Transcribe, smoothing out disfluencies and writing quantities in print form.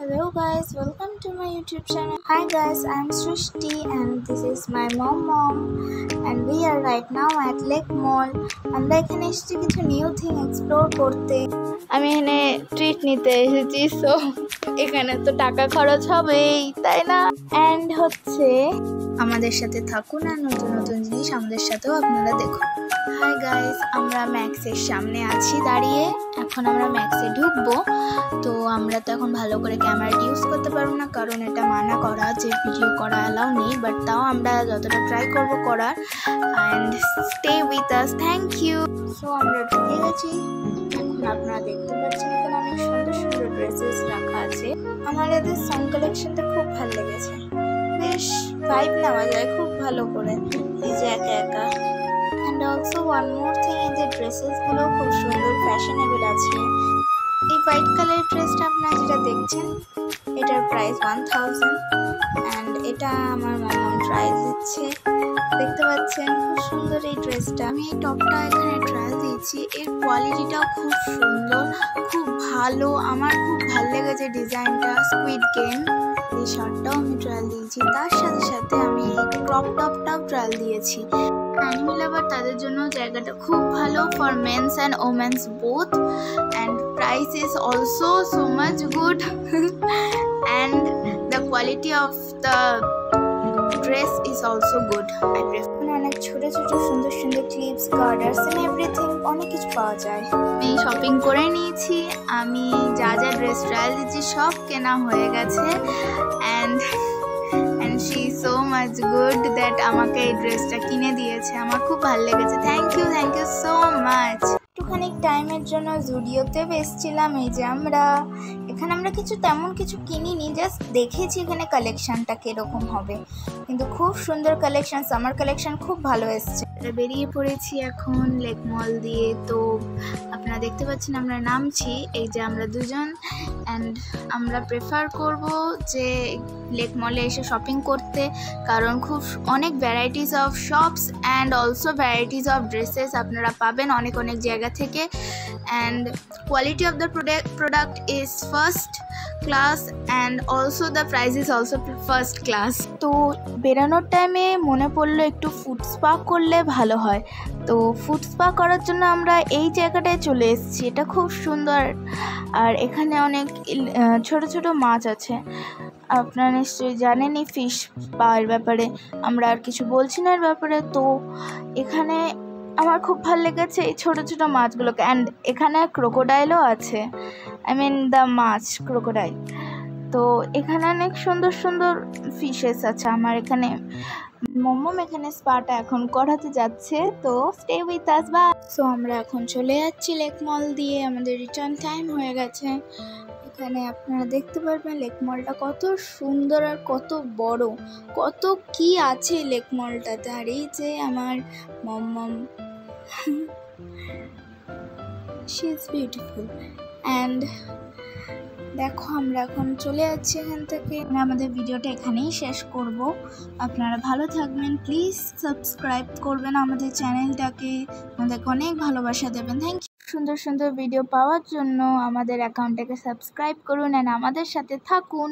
Hello guys, welcome to my YouTube channel. Hi guys, I'm Srishti and this is my mom and we are right now at Lake Mall. আমরা এখানে এসেছি কিছু new thing explore করতে। আমি এখানে treat নিতে এসেছি, so এখানে তো টাকা খরচ হবেই, তাই না? অ্যান্ড হচ্ছে আমাদের সাথে থাকুন আর নতুন নতুন জিনিস আমাদের সাথেও আপনারা দেখুন। হাই গাইস, আমরা ম্যাক্সের সামনে আছি দাঁড়িয়ে। এখন আমরা ম্যাক্সে ঢুকবো। তো আমরা তো এখন ভালো করে ক্যামেরাটা ইউজ করতে পারবো না, কারণ এটা মানা করা যে ভিডিও করা অ্যালাউ নেই, বাট তাও আমরা যতটা ট্রাই করব করার। And stay with us, thank you. So আমরা ঢুকে গেছি। এখন আপনারা দেখতে পাচ্ছেন এখানে অনেক সুন্দর সুন্দর ড্রেসেস রাখা আছে। আমার এদের সং কালেকশনটা খুব ভালো লেগেছে, বেশ ভাইব নেওয়া যায় খুব ভালো করে এই যে একা একা। And also one more thing, এই যে ড্রেসেসগুলো খুব সুন্দর ফ্যাশনেবল আছে। এই হোয়াইট কালার ড্রেসটা আপনারা যেটা দেখছেন এটার প্রাইস 1000 অ্যান্ড এটা আমার মামা ট্রাই দিচ্ছে, দেখতে পাচ্ছেন খুব সুন্দর এই ড্রেসটা। আমি এই টপটা এখানে ট্রাই দিয়েছি, এর কোয়ালিটিটাও খুব সুন্দর, খুব ভালো, আমার খুব ভালো লেগেছে ডিজাইনটা। স্কুইড গেম এই শার্টটাও আমি ট্রায়াল দিয়েছি, তার সাথে সাথে আমি এই ক্রপ টপটাও ট্রায়াল দিয়েছি। অ্যানিমি লাভার তাদের জন্য জায়গাটা খুব ভালো, for mens and womens both, and price is also so much good and the quality of the dress is also good. I prefer. অনেক ছোটো ছোটো সুন্দর সুন্দর ক্লিপস, গার্ডার্স অ্যান্ড এভরিথিং অনেক কিছু পাওয়া যায়। আমি শপিং করে নিয়েছি, আমি যা যা ড্রেস ট্রায়াল দিচ্ছি সব কেনা হয়ে গেছে। And she so much good that আমাকে এই ড্রেসটা কিনে দিয়েছে, আমার খুব ভালো লেগেছে। Thank you so much. একটুখানি টাইমের জন্য জুডিওতে এসেছিলাম। এই যে এখানে আমরা তেমন কিছু কিনিনি, জাস্ট দেখেছি এখানে কালেকশানটা কীরকম হবে, কিন্তু খুব সুন্দর কালেকশান, সামার কালেকশান খুব ভালো এসছে। বেরিয়ে পড়েছি এখন লেক মল দিয়ে। তো আপনারা দেখতে পাচ্ছেন আমরা নামছি, এই যে আমরা দুজন। অ্যান্ড আমরা প্রেফার করব যে লেক মলে এসে শপিং করতে, কারণ খুব অনেক varieties of shops and also varieties of dresses আপনারা পাবেন অনেক অনেক জায়গা থেকে। And quality of the product is first class and also the price is also first class. তো বেরানোর টাইমে মনে পড়লো একটু ফুড স্পা করলে ভালো হয়, তো ফুড স্পা করার জন্য আমরা এই জায়গাটায় চলে এসেছি। এটা খুব সুন্দর আর এখানে অনেক ছোট ছোট মাছ আছে। আপনারা নিশ্চয়ই জানেনই ফিশ স্পার ব্যাপারে, আমরা আর কিছু বলছি না এর ব্যাপারে। তো এখানে আমার খুব ভালো লেগেছে এই ছোটো ছোটো মাছগুলোকে। অ্যান্ড এখানে ক্রোকোডাইলও আছে, আই মিন দ্য মাছ ক্রোকোডাইল। তো এখানে অনেক সুন্দর সুন্দর ফিশেস আছে। আমার এখানে মম্মম এখানে স্পাটা এখন করাতে যাচ্ছে, তো স্টে উইথ আস। বা সো আমরা এখন চলে যাচ্ছি লেক মল দিয়ে, আমাদের রিটার্ন টাইম হয়ে গেছে। এখানে আপনারা দেখতে পারবেন লেক মলটা কত সুন্দর আর কত বড়, কত কি আছে লেক মলটাতে। আর এই যে আমার মম্মম, শি ইজ বিউটিফুল। অ্যান্ড দেখো আমরা এখন চলে যাচ্ছি এখান থেকে। আমাদের ভিডিওটা এখানেই শেষ করব। আপনারা ভালো থাকবেন, প্লিজ সাবস্ক্রাইব করবেন আমাদের চ্যানেলটাকে, আমাদেরকে অনেক ভালোবাসা দেবেন। Thank you. সুন্দর সুন্দর ভিডিও পাওয়ার জন্য আমাদের অ্যাকাউন্টটাকে সাবস্ক্রাইব করুন অ্যান্ড আমাদের সাথে থাকুন।